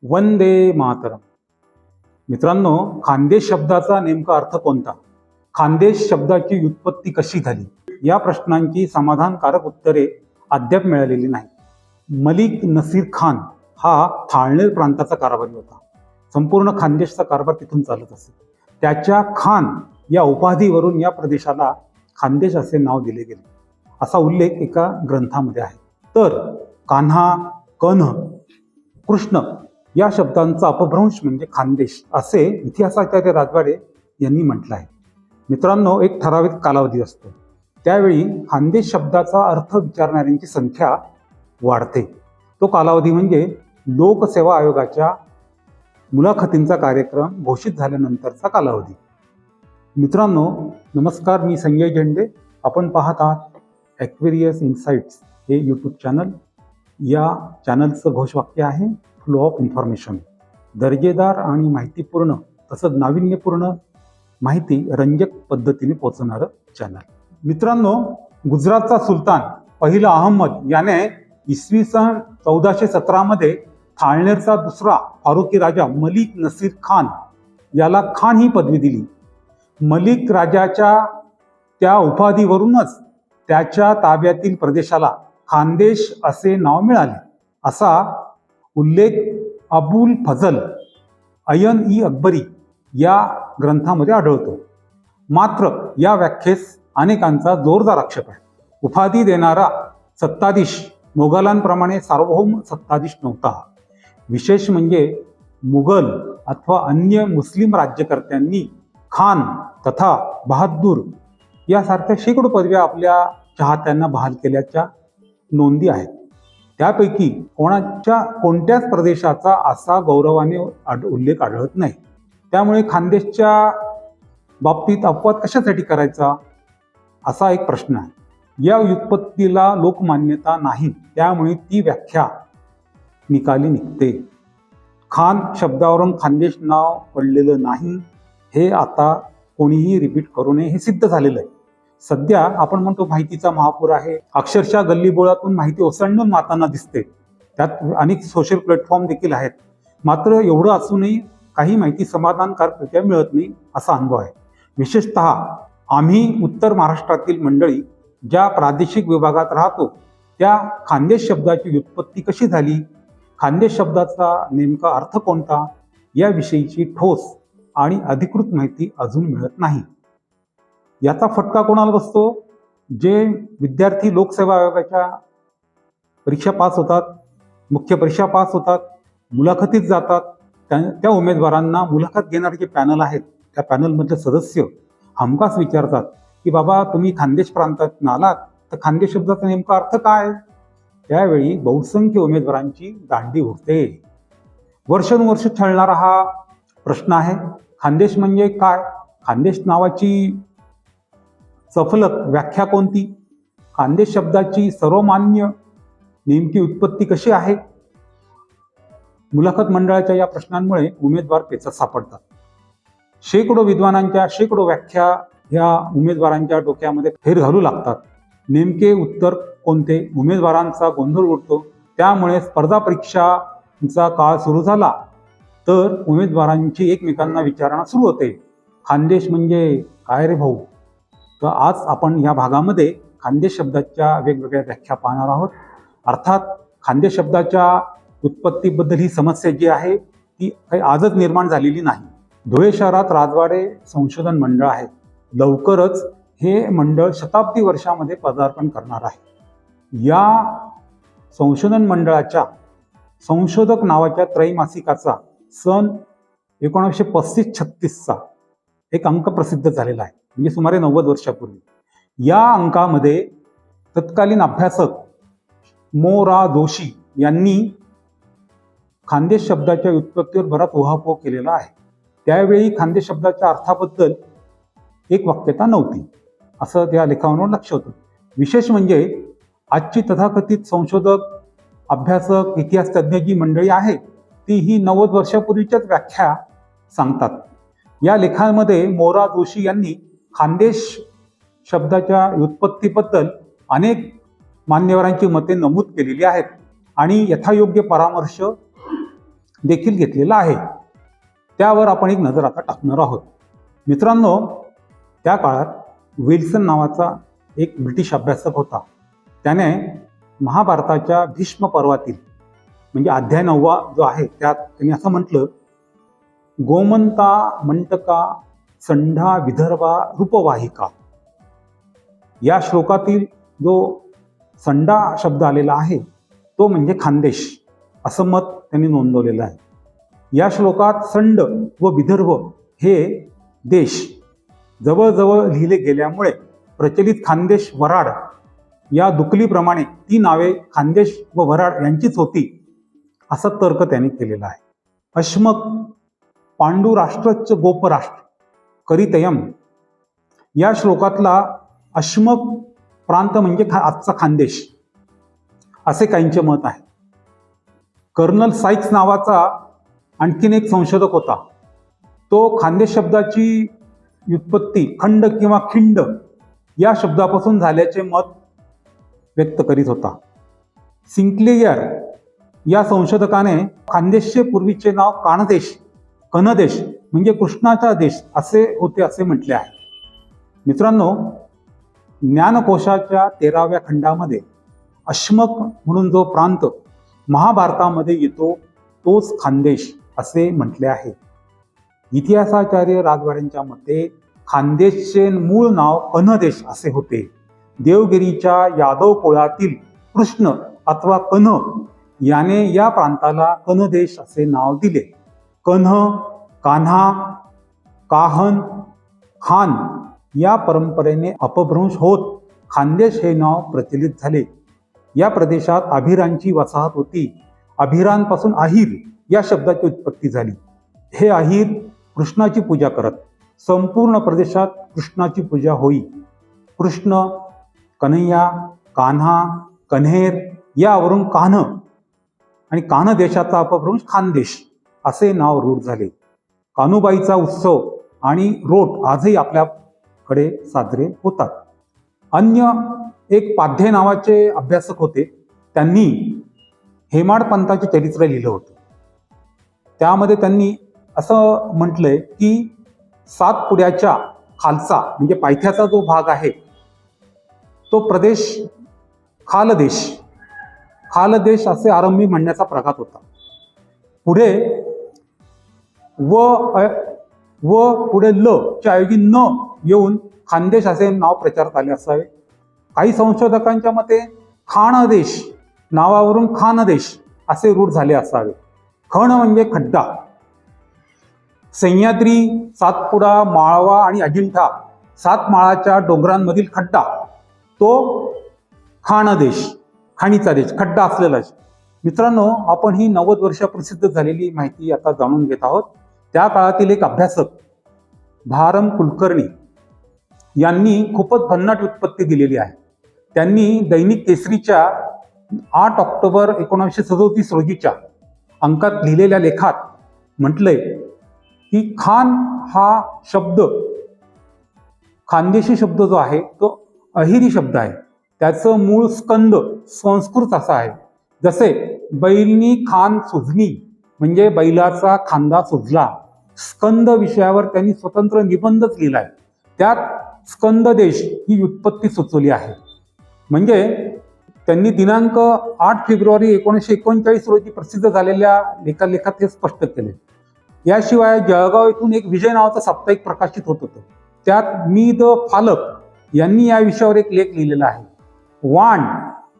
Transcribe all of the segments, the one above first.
वंदे मातरम. मित्रांनो, खानदेश शब्दाचा नेमका अर्थ कोणता? खानदेश शब्दाची व्युत्पत्ती कशी झाली? या प्रश्नांची समाधानकारक उत्तरे अद्याप मिळालेली नाही. मलिक नसीर खान हा थाळनेर प्रांताचा कारभारी होता. संपूर्ण खानदेशचा कारभार तिथून चालत असे. त्याच्या खान या उपाधीवरून या प्रदेशाला खानदेश असे नाव दिले गेले, असा उल्लेख एका ग्रंथामध्ये आहे. तर कान्हा, कन्ह, कृष्ण या शब्दांचा अपभ्रंश म्हणजे खानदेश असे इतिहासाचार्य राजवाडे यांनी म्हटलं आहे. मित्रांनो, एक ठराविक कालावधी असतो, त्यावेळी खानदेश शब्दाचा अर्थ विचारणाऱ्यांची संख्या वाढते. तो कालावधी म्हणजे लोकसेवा आयोगाच्या मुलाखतींचा कार्यक्रम घोषित झाल्यानंतरचा कालावधी. मित्रांनो नमस्कार, मी संजय झेंडे. आपण पाहत आहात ॲक्वेरियस इन्साइट्स हे यूट्यूब चॅनल. या चॅनलचं घोषवाक्य आहे फ्लो ऑफ इन्फॉर्मेशन. दर्जेदार आणि माहितीपूर्ण तसंच नाविन्यपूर्ण माहिती रंजक पद्धतीने पोहोचणारं चॅनल. मित्रांनो, गुजरातचा सुलतान पहिला अहमद याने इसवी सन 1417 मध्ये थाळनेरचा दुसरा फारुकी राजा मलिक नसीर खान याला खान ही पदवी दिली. मलिक राजाच्या त्या उपाधीवरूनच त्याच्या ताब्यातील प्रदेशाला खानदेश असे नाव मिळाले, असा उल्लेख अबुल फजल अयन ई अकबरी या ग्रंथामध्ये आढळतो. मात्र या व्याख्येस अनेकांचा जोरदार आक्षेप आहे. उपाधी देणारा सत्ताधीश मोगलांप्रमाणे सार्वभौम सत्ताधीश नव्हता. विशेष म्हणजे मुघल अथवा अन्य मुस्लिम राज्यकर्त्यांनी खान तथा बहादूर यासारख्या शेकडो पदव्या आपल्या चाहत्यांना बहाल केल्याच्या नोंदी आहेत. त्यापैकी कोणत्याच प्रदेशाचा असा गौरवाने उल्लेख आढळत नाही. त्यामुळे खानदेशच्या बाबतीत अपवाद कशासाठी करायचा, असा एक प्रश्न आहे. या व्युत्पत्तीला लोकमान्यता नाही, त्यामुळे ती व्याख्या निकाली निघते. खान शब्दावरून खानदेश नाव पडलेलं नाही, हे आता कोणीही रिपीट करू नये, हे सिद्ध झालेलं आहे. सध्या आपण म्हणतो माहितीचा महापूर आहे. अक्षरशः गल्लीबोळातून माहिती ओसंडून मातांना दिसते. त्यात अनेक सोशल प्लॅटफॉर्म देखील आहेत. मात्र एवढं असूनही काही माहिती समाधानकारकरित्या मिळत नाही, असा अनुभव आहे. विशेषतः आम्ही उत्तर महाराष्ट्रातील मंडळी ज्या प्रादेशिक विभागात राहतो, त्या खानदेश शब्दाची व्युत्पत्ती कशी झाली, खानदेश शब्दाचा नेमका अर्थ कोणता, याविषयीची ठोस आणि अधिकृत माहिती अजून मिळत नाही. याचा फटका कोणाला बसतो? जे विद्यार्थी लोकसेवा आयोगाच्या परीक्षा पास होतात, मुख्य परीक्षा पास होतात, मुलाखतीत जातात, त्या उमेदवारांना मुलाखत घेणारे जे पॅनल आहेत, त्या पॅनलमधले सदस्य हमखास विचारतात की बाबा तुम्ही खानदेश प्रांतातून आलात, तर खानदेश शब्दाचा नेमका अर्थ काय? त्यावेळी बहुसंख्य उमेदवारांची दांडी उठते. वर्षानुवर्ष चालणारा हा प्रश्न आहे. खानदेश म्हणजे काय? खानदेश नावाची सफलक व्याख्या कोणती? खानदेश शब्दाची सर्वमान्य नेमकी उत्पत्ती कशी आहे? मुलाखत मंडळाच्या या प्रश्नांमुळे उमेदवार पेचात सापडतात. शेकडो विद्वानांच्या शेकडो व्याख्या ह्या उमेदवारांच्या डोक्यामध्ये फेर घालू लागतात. नेमके उत्तर कोणते? उमेदवारांचा गोंधळ उडतो. त्यामुळे स्पर्धा परीक्षांचा काळ सुरू झाला तर उमेदवारांची एकमेकांना विचारणा सुरू होते, खानदेश म्हणजे काय रे भाऊ? तर आज आपण या भागामध्ये खानदेश शब्दाच्या वेगवेगळ्या व्याख्या पाहणार आहोत. अर्थात खानदेश शब्दाच्या उत्पत्तीबद्दल ही समस्या जी आहे ती काही आजच निर्माण झालेली नाही. धुळे शहरात राजवाडे संशोधन मंडळ आहे. लवकरच हे मंडळ शताब्दी वर्षामध्ये पदार्पण करणार आहे. या संशोधन मंडळाच्या संशोधक नावाच्या त्रैमासिकाचा सन 1935-36चा एक अंक प्रसिद्ध झालेला आहे, म्हणजे सुमारे 90 वर्षापूर्वी. या अंकामध्ये तत्कालीन अभ्यासक मो रा जोशी यांनी खानदेश शब्दाच्या व्युत्पत्तीवर बराच उहापोह केलेला आहे. त्यावेळी खानदेश शब्दाच्या अर्थाबद्दल एक वाक्यता नव्हती, असं त्या लेखावर लक्ष होतं. विशेष म्हणजे आजची तथाकथित संशोधक, अभ्यासक, इतिहास तज्ज्ञ जी मंडळी आहे ती ही 90 वर्षापूर्वीच्याच व्याख्या सांगतात. या लेखामध्ये मोरा जोशी यांनी खानदेश शब्दाच्या व्युत्पत्तीबद्दल अनेक मान्यवरांची मते नमूद केलेली आहेत आणि यथायोग्य परामर्श देखील घेतलेला आहे. त्यावर आपण एक नजर आता टाकणार आहोत. मित्रांनो, त्या काळात विल्सन नावाचा एक ब्रिटिश अभ्यासक होता. त्याने महाभारताच्या भीष्म पर्वातील म्हणजे अध्याय 9 जो आहे त्यात त्यांनी असं म्हटलं, गोमंता मंटका संढा विदर्भा रूपवाहिका. या श्लोकातील जो संडा शब्द आलेला आहे तो म्हणजे खानदेश असं मत त्यांनी नोंदवलेलं आहे. या श्लोकात संड व विदर्भ हे देश जवळजवळ लिहिले गेल्यामुळे प्रचलित खानदेश वराड या दुकलीप्रमाणे ती नावे खानदेश व वराड यांचीच होती असा तर्क त्यांनी केलेला आहे. अश्मक पांडुराष्ट्रच गोपराष्ट्र करितयम या श्लोकातला अश्मक प्रांत म्हणजे आजचा खानदेश असे काहींचे मत आहे. कर्नल साइक्स नावाचा आणखीन एक संशोधक होता. तो खानदेश शब्दाची व्युत्पत्ती खंड किंवा खिंड या शब्दापासून झाल्याचे मत व्यक्त करीत होता. सिंक्लेयर या संशोधकाने खानदेशचे पूर्वीचे नाव कनदेश म्हणजे कृष्णाचा देश असे होते असे म्हटले आहे. मित्रांनो, ज्ञानकोशाच्या 13व्या खंडामध्ये अश्मक म्हणून जो प्रांत महाभारतामध्ये येतो तोच खानदेश असे म्हटले आहे. इतिहासाचार्य राजवाड्यांच्या मते खानदेशचे मूळ नाव कन्हदेश असे होते. देवगिरीच्या यादव कुळातील कृष्ण अथवा कन्ह याने या प्रांताला कन्हदेश असे नाव दिले. कन्ह, कान्हा, काहन, खान या परंपरेने अपभ्रंश होत खानदेश हे नाव प्रचलित झाले. या प्रदेशात अभिरांची वसाहत होती. अभिरांपासून अहिर या शब्दाची उत्पत्ती झाली. हे अहिर कृष्णाची पूजा करत. संपूर्ण प्रदेशात कृष्णाची पूजा होई. कृष्ण, कन्हैया, कान्हा, कन्हेर यावरून कान्ह आणि कान्ह देशाचा अपभ्रंश खानदेश असे नाव रूढ झाले. कानुबाईचा उत्सव आणि रोट आजही आपल्याकडे साजरे होतात. अन्य एक पाध्ये नावाचे अभ्यासक होते. त्यांनी हेमाड पंथाचे चरित्र लिहिलं होतं. त्यामध्ये त्यांनी असं म्हटलंय की सातपुड्याच्या खालचा म्हणजे पायथ्याचा जो भाग आहे तो प्रदेश खालदेश असे आरंभी म्हणण्याचा प्रघात होता. पुढे पुढे ल च्या ऐवजी न येऊन खानदेश असे नाव प्रचारात आले असावे. काही संशोधकांच्या मते खानदेश नावावरून खानदेश असे रूढ झाले असावे. खण म्हणजे खड्डा. सह्याद्री, सातपुडा, माळवा आणि अजिंठा 7 माळाच्या डोंगरांमधील खड्डा तो खानदेश, खाणीचा देश, खड्डा असलेला. मित्रांनो, आपण ही 90 वर्ष प्रसिद्ध झालेली माहिती आता जाणून घेत आहोत. त्या काळातील एक अभ्यासक भारम कुलकर्णी यांनी खूपच भन्नाट उत्पत्ती दिलेली आहे. त्यांनी दैनिक केसरीच्या 8 ऑक्टोबर 1937 रोजीच्या अंकात लिहिलेल्या लेखात म्हटलंय की खान हा शब्द, खानदेशी शब्द जो आहे तो अहिरी शब्द आहे. त्याचं मूळ स्कंद संस्कृत असा आहे. जसे बैलनी खान सुजनी म्हणजे बैलाचा खांदा सुजला. स्कंद विषयावर त्यांनी स्वतंत्र निबंधच लिहिलाय. त्यात स्कंददेश ही व्युत्पत्ती सुचवली आहे. म्हणजे त्यांनी दिनांक 8 फेब्रुवारी 1939 रोजी प्रसिद्ध झालेल्या लेखात हे स्पष्ट केले. याशिवाय जळगाव येथून एक विजय नावाचं साप्ताहिक प्रकाशित होत होतं. त्यात मी द फालक यांनी या विषयावर एक लेख लिहिलेला आहे. वाण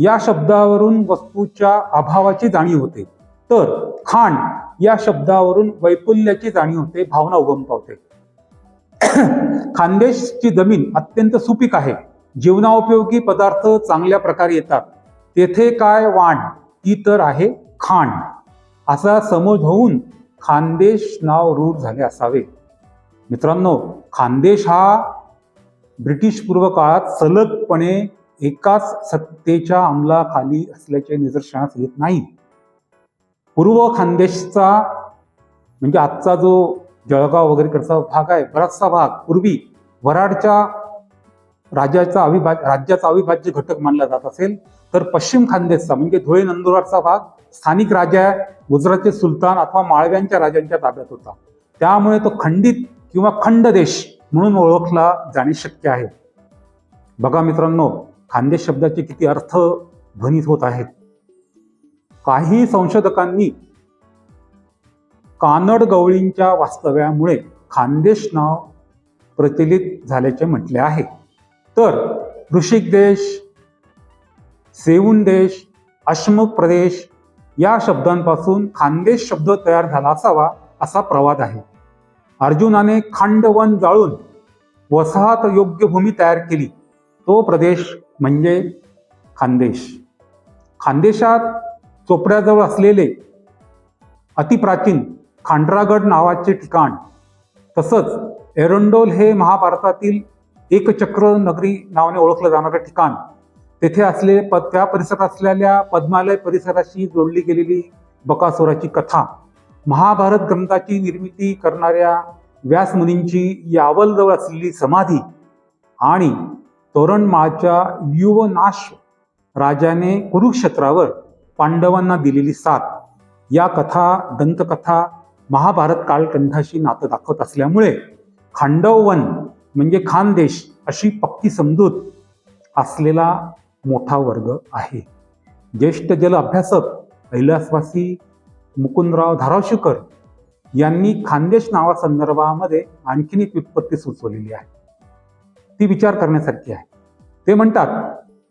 या शब्दावरून वस्तूच्या अभावाची जाणीव होते, तर खाण या शब्दावरून वैपुल्याची जाणीव होते, भावना उगम पावते. खानदेशची जमीन अत्यंत सुपीक आहे. जीवनाउपयोगी पदार्थ चांगल्या प्रकारे येतात. तेथे काय वाण, ती तर आहे खाण असा समज होऊन खानदेश नाव रूढ झाले असावे. मित्रांनो, खानदेश हा ब्रिटिश पूर्व काळात सलगपणे एकाच सत्तेच्या अंमलाखाली असल्याचे निदर्शनास येत नाही. पूर्व खानदेशचा म्हणजे आजचा जो जळगाव वगैरेकडचा भाग आहे, बराचसा भाग पूर्वी वराडच्या राज्याचा अविभाज्य घटक मानला जात असेल, तर पश्चिम खानदेशचा म्हणजे धुळे नंदुरबारचा भाग स्थानिक राजा गुजरातचे सुलतान अथवा माळव्यांच्या राजांच्या ताब्यात होता. त्यामुळे तो खंडित किंवा खंड देश म्हणून ओळखला जाणे शक्य आहे. बघा मित्रांनो, खानदेश शब्दाचे किती अर्थ ध्वनित होत आहेत. काही संशोधकांनी कानड गवळींच्या वास्तव्यामुळे खानदेश नाव प्रचलित झाल्याचे म्हटले आहे. तर ऋषिक देश, सेऊण देश, अश्मक प्रदेश या शब्दांपासून खानदेश शब्द तयार झाला असावा असा प्रवाद आहे. अर्जुनाने खांडवन जाळून वसाहत योग्य भूमी तयार केली, तो प्रदेश म्हणजे खानदेश. खानदेशात चोपड्याजवळ असलेले अतिप्राचीन खांडरागड नावाचे ठिकाण, तसंच एरंडोल हे महाभारतातील एकचक्र नगरी नावाने ओळखलं जाणारे ठिकाण, तेथे त्या परिसरात असलेल्या पद्मालय परिसराशी जोडली गेलेली बकासुराची कथा, महाभारत ग्रंथाची निर्मिती करणाऱ्या व्यासमुनींची यावलजवळ असलेली समाधी आणि तोरणमाळच्या युवनाश राजाने कुरुक्षेत्रावर पांडवांना दिलेली साथ, या कथा, दंतकथा महाभारत कालखंडाशी नातं दाखवत असल्यामुळे खांडवन म्हणजे खानदेश अशी पक्की समजूत असलेला मोठा वर्ग आहे. ज्येष्ठ जल अभ्यासक कैलासवासी मुकुंदराव धाराशिवकर यांनी खानदेश नावासंदर्भामध्ये आणखीन एक व्युत्पत्ती सुचवलेली आहे. ती विचार करण्यासारखी आहे. ते म्हणतात,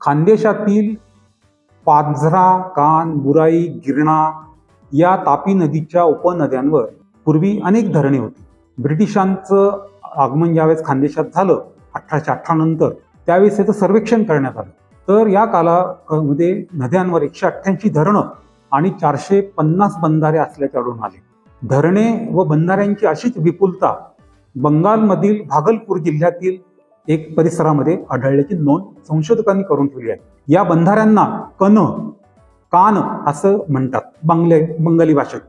खानदेशातील पांझरा, कान, बुराई, गिरणा या तापी नदीच्या उपनद्यांवर पूर्वी अनेक धरणे होती. ब्रिटिशांचं आगमन ज्यावेळेस खानदेशात झालं 1818 नंतर, त्यावेळेस त्याचं सर्वेक्षण करण्यात आलं. तर या कालामध्ये नद्यांवर 188 धरणं आणि 450 बंधारे असल्याचे आढळून आले. धरणे व बंधाऱ्यांची अशीच विपुलता बंगालमधील भागलपूर जिल्ह्यातील एक परिसरामध्ये आढळल्याची नोंद संशोधकांनी करून ठेवली आहे. या बंधाऱ्यांना कान असं म्हणतात बंगाली भाषेत.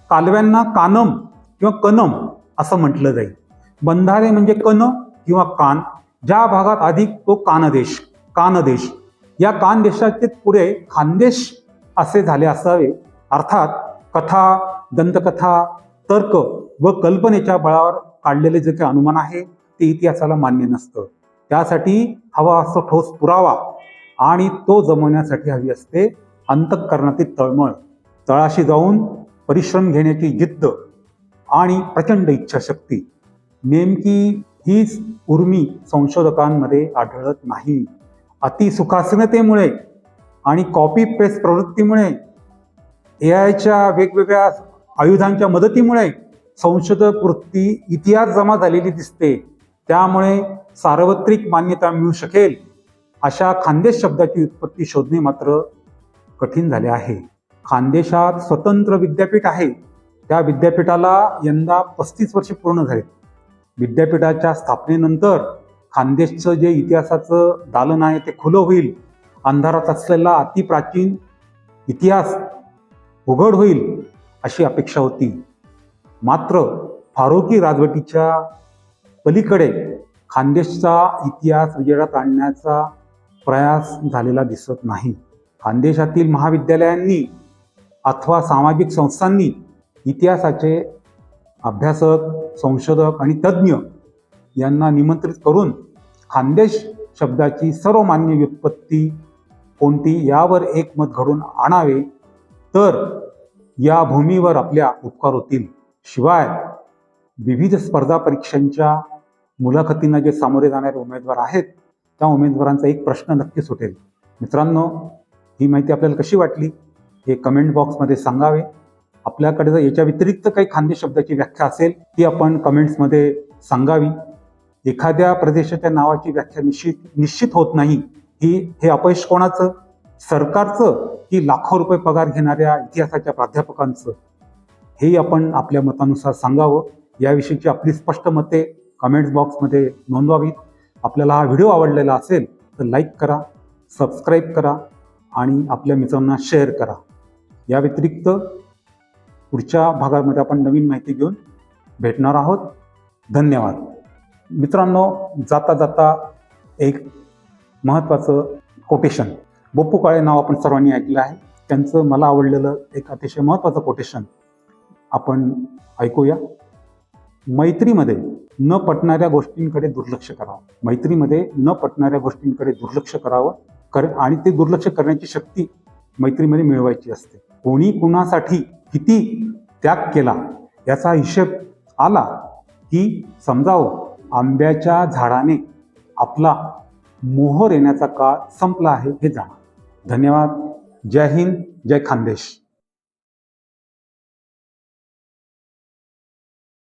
कालव्यांना कानम किंवा कनम असं म्हटलं जाईल. बंधारे म्हणजे कन किंवा कान, ज्या भागात अधिक तो कानदेश. या कानदेशाचे पुढे खानदेश असे झाले असावे. अर्थात कथा, दंतकथा, तर्क व कल्पनेच्या बळावर काढलेले जे काही अनुमान आहे ते इतिहासाला मान्य नसतं. त्यासाठी हवा असतो ठोस पुरावा, आणि तो जमवण्यासाठी हवी असते अंतःकरणातील तळमळ, तळाशी जाऊन परिश्रम घेण्याची जिद्द आणि प्रचंड इच्छाशक्ती. नेमकी हीच उर्मी संशोधकांमध्ये आढळत नाही. अतिसुखासीनतेमुळे आणि कॉपी पेस्ट प्रवृत्तीमुळे, एआयच्या वेगवेगळ्या आयुधांच्या मदतीमुळे संशोधक वृत्ती इतिहास जमा झालेली दिसते. त्यामुळे सार्वत्रिक मान्यता मिळू शकेल अशा खानदेश शब्दाची उत्पत्ती शोधणे मात्र कठीण झाले आहे. खानदेशात स्वतंत्र विद्यापीठ आहे. त्या विद्यापीठाला यंदा 35 वर्षे पूर्ण झाले. विद्यापीठाच्या स्थापनेनंतर खानदेशचं जे इतिहासाचं दालन आहे ते खुलं होईल. अंधारात असलेला अतिप्राचीन इतिहास उघड होईल अशी अपेक्षा होती. मात्र फारुकी राजवटीच्या पलीकडे खानदेशचा इतिहास उजेडात आणण्याचा प्रयास झालेला दिसत नाही. खानदेशातील महाविद्यालयांनी अथवा सामाजिक संस्थांनी इतिहासाचे अभ्यासक, संशोधक आणि तज्ज्ञ यांना निमंत्रित करून खानदेश शब्दाची सर्वमान्य व्युत्पत्ती कोणती यावर एकमत घडून आणावे, तर या भूमीवर आपल्या उपकार होतील. शिवाय विविध स्पर्धा परीक्षांच्या मुलाखतींना जे सामोरे जाणारे उमेदवार आहेत त्या उमेदवारांचा एक प्रश्न नक्की सुटेल. मित्रांनो, ही माहिती आपल्याला कशी वाटली हे कमेंट बॉक्समध्ये सांगावे. आपल्याकडे जर याच्या व्यतिरिक्त काही खानदेश शब्दाची व्याख्या असेल ती आपण कमेंट्समध्ये सांगावी. एखाद्या प्रदेशाच्या नावाची व्याख्या निश्चित होत नाही. हे अपयश कोणाचं? सरकारचं की लाखो रुपये पगार घेणाऱ्या इतिहासाच्या प्राध्यापकांचं? हेही आपण आपल्या मतानुसार सांगावं. याविषयीची आपली स्पष्ट मते कमेंट्स बॉक्समध्ये नोंदवावीत. आपल्याला हा व्हिडिओ आवडलेला असेल तर लाईक करा, सबस्क्राईब करा आणि आपल्या मित्रांना शेअर करा. या व्यतिरिक्त पुढच्या भागामध्ये आपण नवीन माहिती घेऊन भेटणार आहोत. धन्यवाद. मित्रांनो, जाता जाता एक महत्त्वाचं कोटेशन. बप्पू काळे नाव आपण सर्वांनी ऐकलं आहे. त्यांचं मला आवडलेलं एक अतिशय महत्त्वाचं कोटेशन आपण ऐकूया. मैत्रीमध्ये न पटणाऱ्या गोष्टींकडे दुर्लक्ष करावं. मैत्रीमध्ये न पटणाऱ्या गोष्टींकडे दुर्लक्ष करावं आणि ते दुर्लक्ष करण्याची शक्ती मैत्रीमध्ये मिळवायची असते. कोणी कुणासाठी किती त्याग केला याचा हिशेब आला की समजावं आंब्याच्या झाडाने आपला मोहर येण्याचा काळ संपला आहे हे जाणा. धन्यवाद. जय हिंद, जय खानदेश.